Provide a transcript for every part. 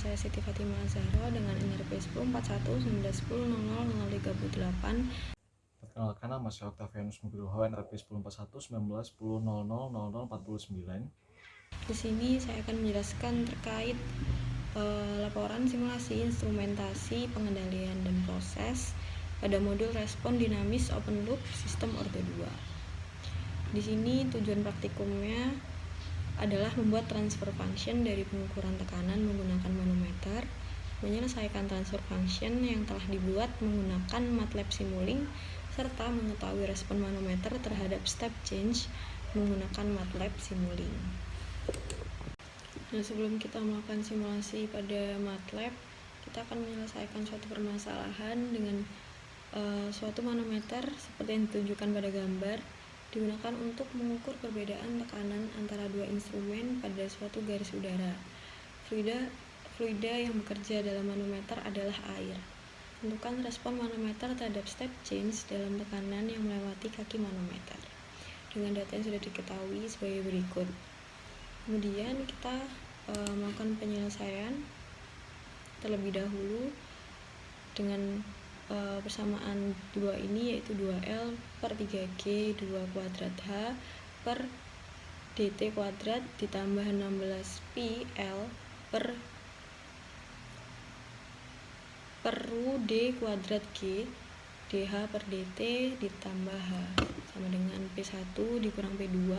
saya Siti Fatimah Zahra dengan NRP 104119100038. Perkenalkan, nama saya Octavianus Nugroho, NRP 10411910000049. Di sini saya akan menjelaskan terkait laporan simulasi instrumentasi pengendalian dan proses pada modul respon dinamis open loop sistem ordo 2. Di sini tujuan praktikumnya adalah membuat transfer function dari pengukuran tekanan menggunakan manometer, menyelesaikan transfer function yang telah dibuat menggunakan MATLAB Simulink, serta mengetahui respon manometer terhadap step change menggunakan MATLAB Simulink. Nah, sebelum kita melakukan simulasi pada MATLAB, kita akan menyelesaikan suatu permasalahan dengan suatu manometer seperti yang ditunjukkan pada gambar, digunakan untuk mengukur perbedaan tekanan antara dua instrumen pada suatu garis udara. Fluida yang bekerja dalam manometer adalah air. Tentukan respon manometer terhadap step change dalam tekanan yang melewati kaki manometer dengan data yang sudah diketahui sebagai berikut. Kemudian kita melakukan penyelesaian terlebih dahulu dengan persamaan 2 ini, yaitu 2L per 3G 2 kuadrat H per DT kuadrat ditambah 16PL per ru D kuadrat G DH per DT ditambah H sama dengan P1 dikurang P2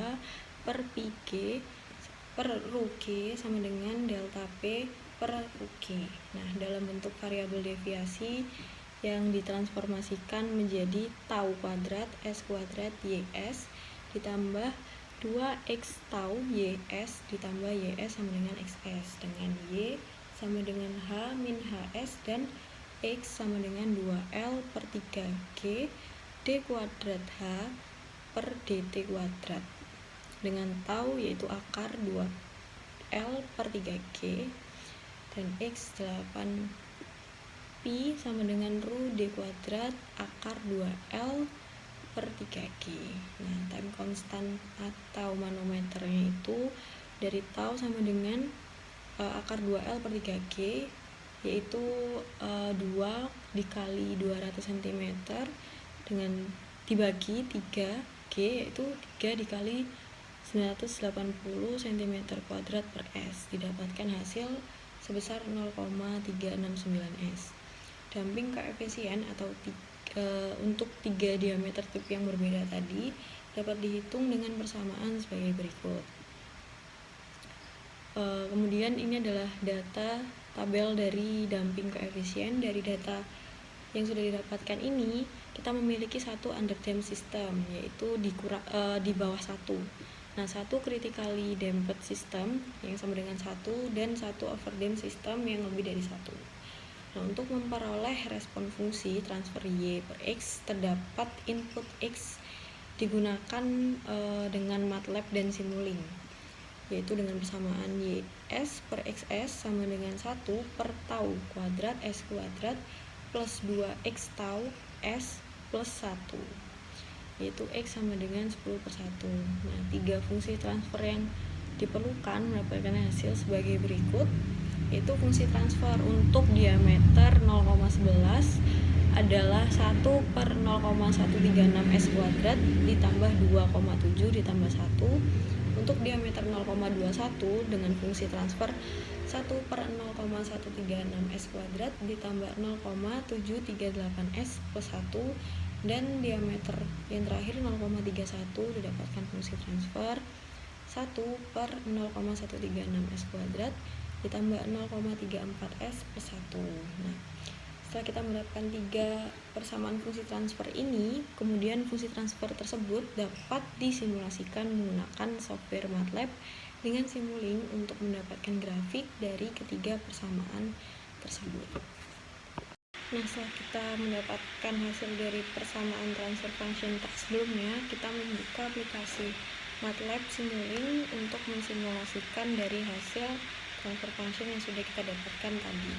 per PG per ru G sama dengan delta P per ru G. Nah, dalam bentuk variabel deviasi yang ditransformasikan menjadi tau kuadrat S kuadrat YS ditambah 2X tau YS ditambah YS sama dengan XS, dengan Y sama dengan H min HS dan X sama dengan 2L per 3G D kuadrat H per DT kuadrat, dengan tau yaitu akar 2L per 3G dan X 8 Pi sama dengan ru D kuadrat akar 2L per 3G. Nah, time constant atau manometernya itu dari tau sama dengan akar 2L per 3G, yaitu 2 dikali 200 cm dengan dibagi 3G, yaitu 3 dikali 980 cm kuadrat per S, didapatkan hasil sebesar 0,369 S. Damping koefisien atau untuk 3 diameter tip yang berbeda tadi dapat dihitung dengan persamaan sebagai berikut. Kemudian ini adalah data tabel dari damping koefisien. Dari data yang sudah didapatkan ini, kita memiliki satu underdamped system, yaitu di bawah 1. Nah, satu critically damped system yang sama dengan 1 dan satu overdamped system yang lebih dari 1. Nah, untuk memperoleh respon fungsi transfer Y per X, terdapat input X digunakan dengan MATLAB dan Simulink, yaitu dengan persamaan YS per XS sama dengan 1 per tau kuadrat S kuadrat plus 2X tau S plus 1, yaitu X sama dengan 10 per 1. Nah, 3 fungsi transfer yang diperlukan mendapatkan hasil sebagai berikut, yaitu fungsi transfer untuk diameter 0,11 adalah 1 per 0,136 S kuadrat ditambah 2,7 ditambah 1. Untuk diameter 0,21 dengan fungsi transfer 1 per 0,136 S kuadrat ditambah 0,738 S plus 1, dan diameter yang terakhir 0,31 didapatkan fungsi transfer 1 per 0,136 S kuadrat ditambah 0,34 S plus 1. Nah, setelah kita mendapatkan 3 persamaan fungsi transfer ini, kemudian fungsi transfer tersebut dapat disimulasikan menggunakan software MATLAB dengan Simulink untuk mendapatkan grafik dari ketiga persamaan tersebut. Nah, setelah kita mendapatkan hasil dari persamaan transfer function sebelumnya, kita membuka aplikasi MATLAB Simulink untuk mensimulasikan dari hasil transfer function yang sudah kita dapatkan tadi.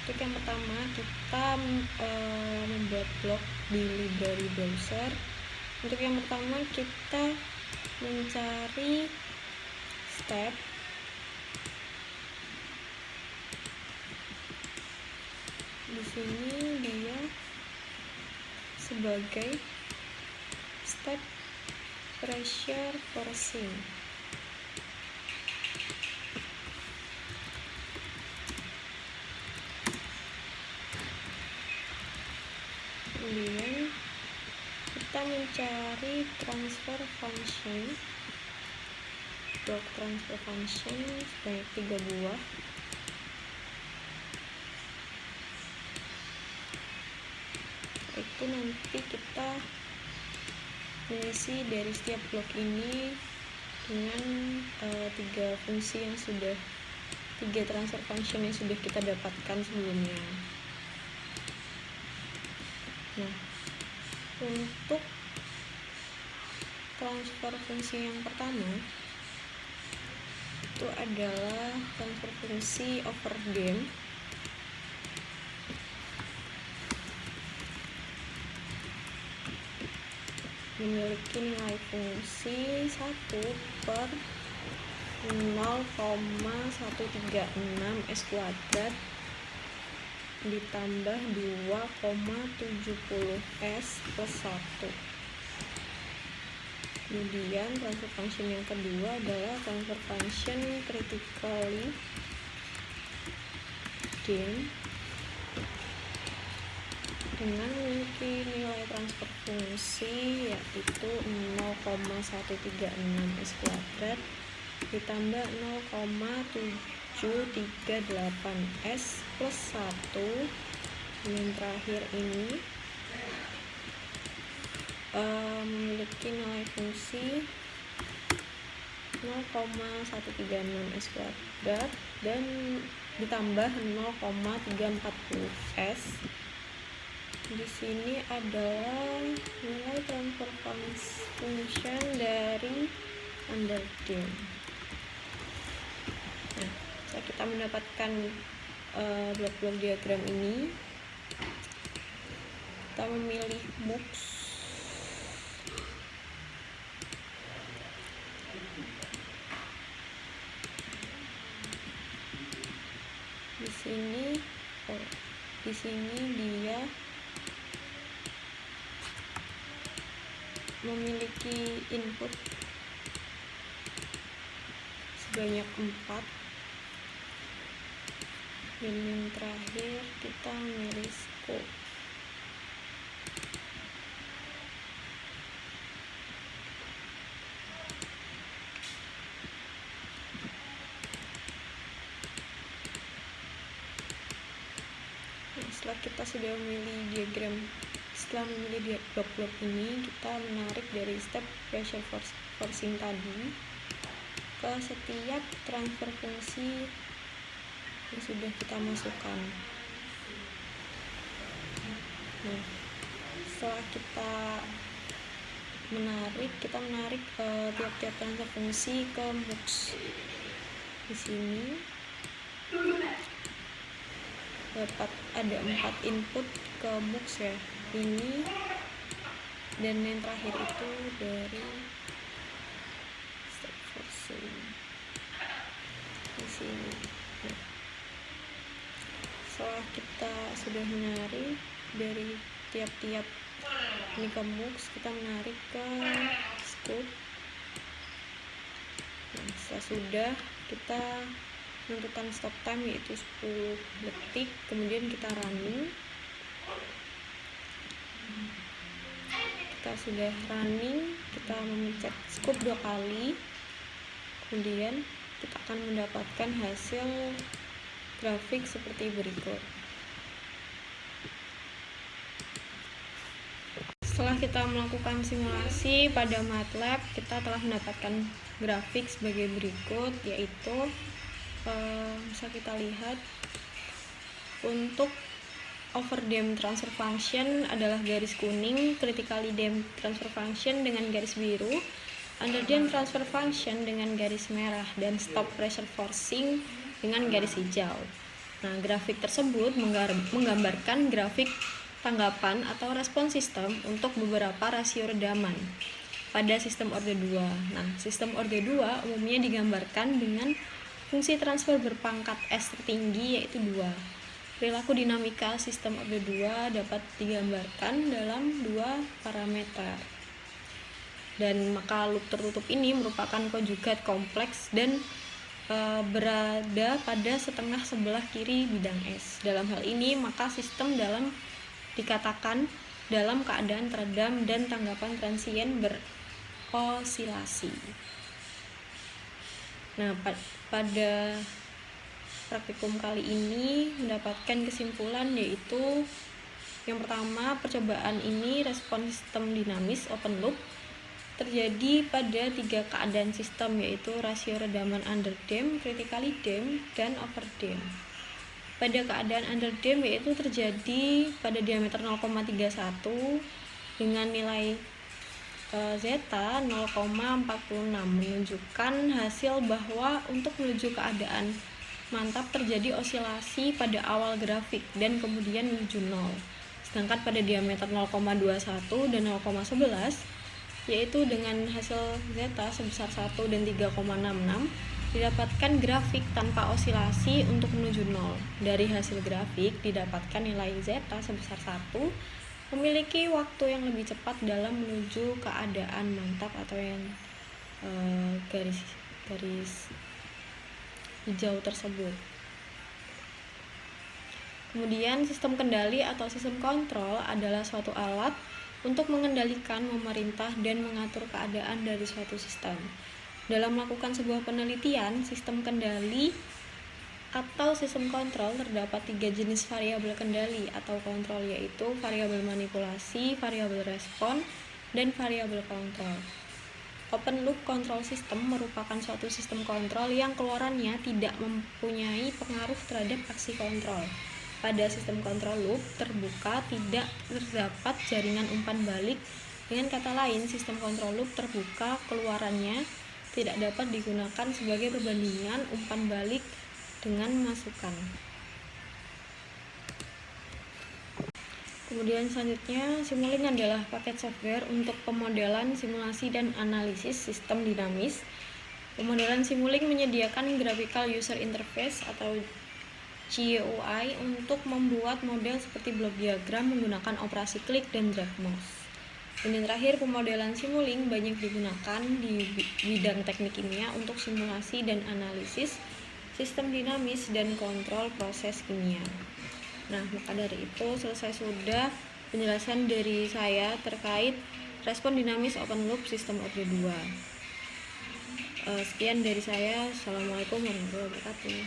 Untuk yang pertama, kita membuat blok di library browser. Untuk yang pertama, kita mencari step Di sini dia sebagai step pressure forcing. Kemudian kita mencari transfer function, blok transfer function sebanyak 3 buah. Itu nanti kita mengisi dari setiap blok ini dengan 3 fungsi yang sudah 3 transfer function yang sudah kita dapatkan sebelumnya. Nah, untuk transfer fungsi yang pertama itu adalah transfer fungsi overdamp. Memiliki nilai fungsi 1/0,136 S kuadrat ditambah 2,70 S plus 1. Kemudian transfer function yang kedua adalah transfer function critically damp dengan memiliki nilai transfer fungsi yaitu 0,136 S kuadrat ditambah 0,738 S plus 1. Yang terakhir ini memiliki nilai fungsi 0,136 S kuadrat dan ditambah 0,340 S. Di sini adalah nilai transfer function dari underdamp. Nah, setelah kita mendapatkan blok-blok diagram ini, kita memilih MUX. Di sini dia memiliki input sebanyak 4, dan yang terakhir kita memilih scope. Setelah kita sudah memilih blok-blok ini, kita menarik dari step pressure forcing tadi ke setiap transfer fungsi yang sudah kita masukkan. Nah, setelah kita menarik tiap-tiap transfer fungsi ke MUX. Di sini ada 4 input ke MUX ya, ini dan yang terakhir itu dari step forcing di sini. Nah, setelah kita sudah menarik dari tiap-tiap ini ke MUX, kita menarik ke scope. Nah, setelah sudah kita menentukan stop time yaitu 10 detik, kemudian kita running. Kita sudah running, kita memencet scope 2 kali, kemudian kita akan mendapatkan hasil grafik seperti berikut. Setelah kita melakukan simulasi pada MATLAB, kita telah mendapatkan grafik sebagai berikut, yaitu bisa kita lihat untuk overdamp transfer function adalah garis kuning, critically damp transfer function dengan garis biru, underdamp transfer function dengan garis merah, dan stop pressure forcing dengan garis hijau. Nah, grafik tersebut menggambarkan grafik tanggapan atau respon sistem untuk beberapa rasio redaman pada sistem orde 2. Nah, sistem orde 2 umumnya digambarkan dengan fungsi transfer berpangkat S tertinggi yaitu 2. Perilaku dinamika sistem objek 2 dapat digambarkan dalam dua parameter. Dan maka loop tertutup ini merupakan konjugat kompleks dan berada pada setengah sebelah kiri bidang S. Dalam hal ini, maka sistem dikatakan dalam keadaan teredam dan tanggapan transien berosilasi. Nah, pada praktikum kali ini mendapatkan kesimpulan, yaitu yang pertama, percobaan ini respon sistem dinamis open loop terjadi pada 3 keadaan sistem, yaitu rasio redaman underdamped, critically damped, dan overdamp. Pada keadaan underdamped yaitu terjadi pada diameter 0,31 dengan nilai zeta 0,46, menunjukkan hasil bahwa untuk menuju keadaan mantap terjadi osilasi pada awal grafik dan kemudian menuju 0. Sedangkan pada diameter 0,21 dan 0,11 yaitu dengan hasil zeta sebesar 1 dan 3,66 didapatkan grafik tanpa osilasi untuk menuju 0. Dari hasil grafik didapatkan nilai zeta sebesar 1 memiliki waktu yang lebih cepat dalam menuju keadaan mantap atau yang garis hijau tersebut. Kemudian sistem kendali atau sistem kontrol adalah suatu alat untuk mengendalikan, memerintah, dan mengatur keadaan dari suatu sistem. Dalam melakukan sebuah penelitian, sistem kendali atau sistem kontrol terdapat 3 jenis variabel kendali atau kontrol, yaitu variabel manipulasi, variabel respon, dan variabel kontrol. Open loop control system merupakan suatu sistem kontrol yang keluarannya tidak mempunyai pengaruh terhadap aksi kontrol. Pada sistem kontrol loop terbuka tidak terdapat jaringan umpan balik. Dengan kata lain, sistem kontrol loop terbuka keluarannya tidak dapat digunakan sebagai perbandingan umpan balik dengan masukan. Kemudian selanjutnya, Simulink adalah paket software untuk pemodelan, simulasi, dan analisis sistem dinamis. Pemodelan Simulink menyediakan graphical user interface atau GUI untuk membuat model seperti blok diagram menggunakan operasi klik dan drag mouse. Dan yang terakhir, pemodelan Simulink banyak digunakan di bidang teknik kimia untuk simulasi dan analisis sistem dinamis dan kontrol proses kimia. Nah, maka dari itu selesai sudah penjelasan dari saya terkait respon dinamis open loop sistem objek 2. Sekian dari saya. Assalamualaikum warahmatullahi wabarakatuh.